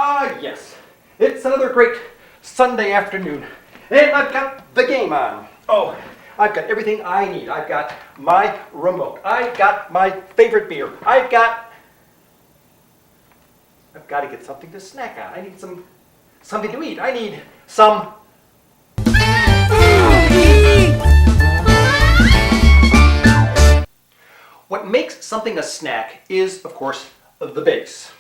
Ah, yes. It's another great Sunday afternoon, and I've got the game on. Oh, I've got everything I need. I've got my remote. I've got my favorite beer. I've got to get something to snack on. I need something to eat. I need some. What makes something a snack is, of course, the base.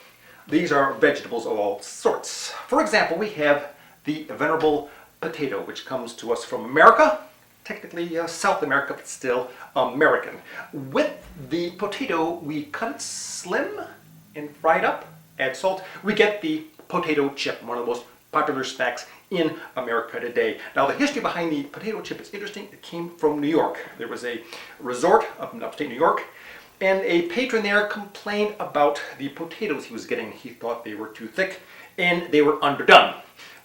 These are vegetables of all sorts. For example, we have the venerable potato, which comes to us from America, technically South America, but still American. With the potato, we cut it slim and fry it up, add salt. We get the potato chip, one of the most popular snacks in America today. Now, the history behind the potato chip is interesting. It came from New York. There was a resort up in upstate New York, and a patron there complained about the potatoes he was getting. He thought they were too thick and they were underdone.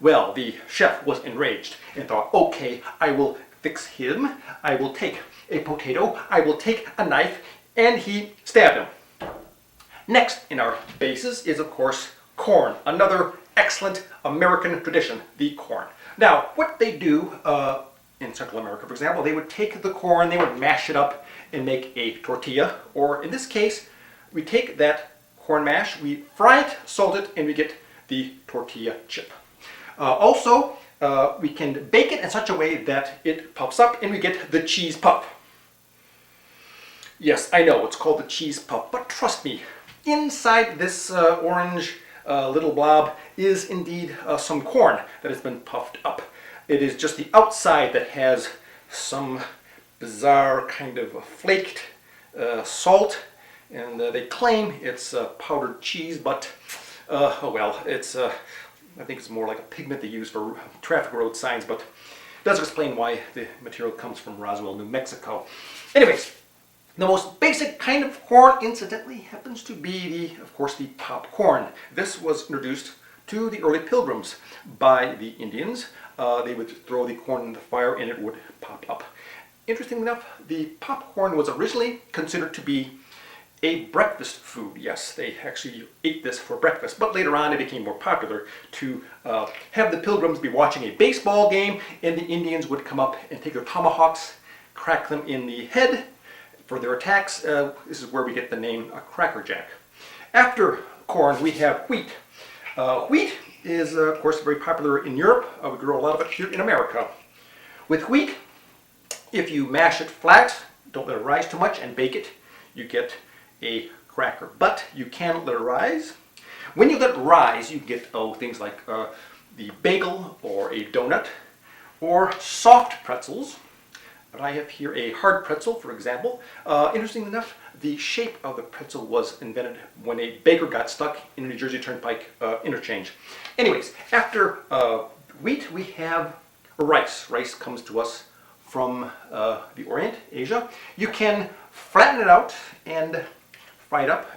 Well, the chef was enraged and thought, okay, I will fix him. I will take a potato, I will take a knife, and he stabbed him. Next in our bases is, of course, corn, another excellent American tradition, the corn. Now, what they do in Central America, for example, they would take the corn, they would mash it up and make a tortilla, or in this case, we take that corn mash, we fry it, salt it, and we get the tortilla chip. Also, we can bake it in such a way that it puffs up and we get the cheese puff. Yes, I know, it's called the cheese puff, but trust me, inside this orange little blob is indeed some corn that has been puffed up. It is just the outside that has some bizarre kind of flaked salt, and they claim it's powdered cheese, but oh well, it's I think it's more like a pigment they use for traffic road signs, but it does explain why the material comes from Roswell, New Mexico. Anyways, the most basic kind of corn, incidentally, happens to be of course, the popcorn. This was introduced to the early pilgrims by the Indians. They would throw the corn in the fire and it would pop up. Interestingly enough, the popcorn was originally considered to be a breakfast food. Yes, they actually ate this for breakfast, but later on it became more popular to have the pilgrims be watching a baseball game, and the Indians would come up and take their tomahawks, crack them in the head for their attacks. This is where we get the name Cracker Jack. After corn, we have wheat. Wheat is, of course, very popular in Europe. We grow a lot of it here in America. With wheat, if you mash it flat, don't let it rise too much, and bake it, you get a cracker. But you can let it rise. When you let it rise, you get things like the bagel or a donut or soft pretzels. But I have here a hard pretzel, for example. Interestingly enough, the shape of the pretzel was invented when a baker got stuck in the New Jersey Turnpike interchange. Anyways, after wheat, we have rice. Rice comes to us from the Orient, Asia. You can flatten it out and fry it up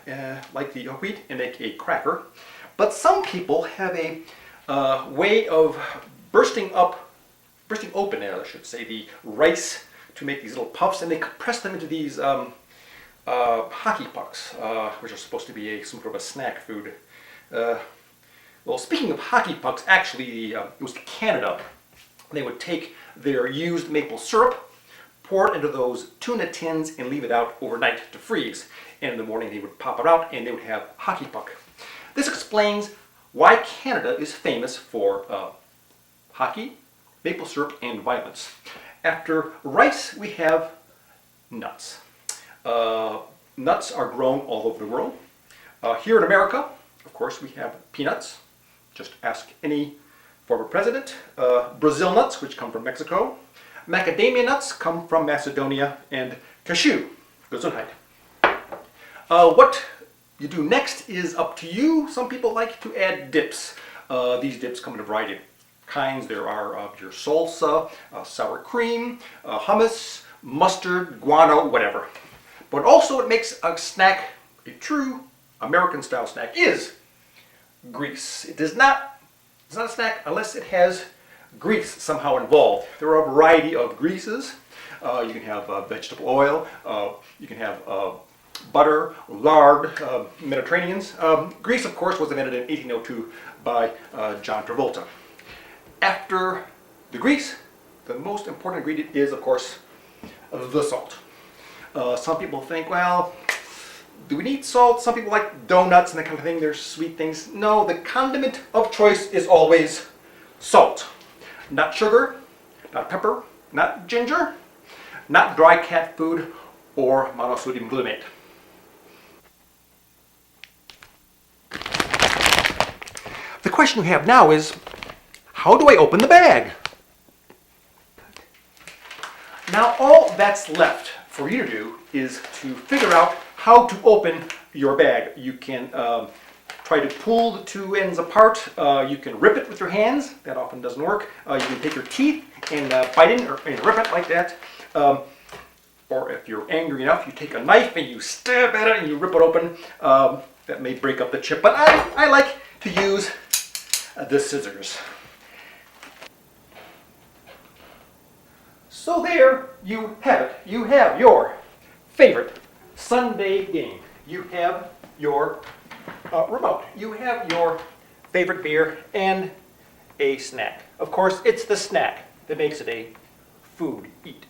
like the wheat and make a cracker. But some people have a way of bursting open, I should say, the rice to make these little puffs, and they press them into these hockey pucks, which are supposed to be some sort of a snack food. Well, speaking of hockey pucks, actually, it was Canada. They would take their used maple syrup, pour it into those tuna tins, and leave it out overnight to freeze. And in the morning, they would pop it out, and they would have hockey puck. This explains why Canada is famous for hockey, maple syrup, and violence. After rice, we have nuts. Nuts are grown all over the world. Here in America, of course, we have peanuts. Just ask any former president. Brazil nuts, which come from Mexico. Macadamia nuts come from Macedonia. And cashew, Gesundheit. What you do next is up to you. Some people like to add dips. These dips come in a variety of kinds. There are your salsa, sour cream, hummus, mustard, guano, whatever. But also it makes a snack, a true American style snack, is grease. It's not a snack unless it has grease somehow involved. There are a variety of greases. You can have vegetable oil, you can have butter, lard, Mediterraneans. Grease, of course, was invented in 1802 by John Travolta. After the grease, the most important ingredient is, of course, the salt. Some people think, well, do we need salt? Some people like donuts and that kind of thing. They're sweet things. No, the condiment of choice is always salt. Not sugar, not pepper, not ginger, not dry cat food, or monosodium glutamate. The question we have now is, how do I open the bag? Now all that's left for you to do is to figure out how to open your bag. You can try to pull the two ends apart. You can rip it with your hands. That often doesn't work. You can take your teeth and bite in and rip it like that. Or if you're angry enough, you take a knife and you stab at it and you rip it open. That may break up the chip, but I like to use the scissors. So there you have it. You have your favorite Sunday game. You have your remote. You have your favorite beer and a snack. Of course, it's the snack that makes it a food eat.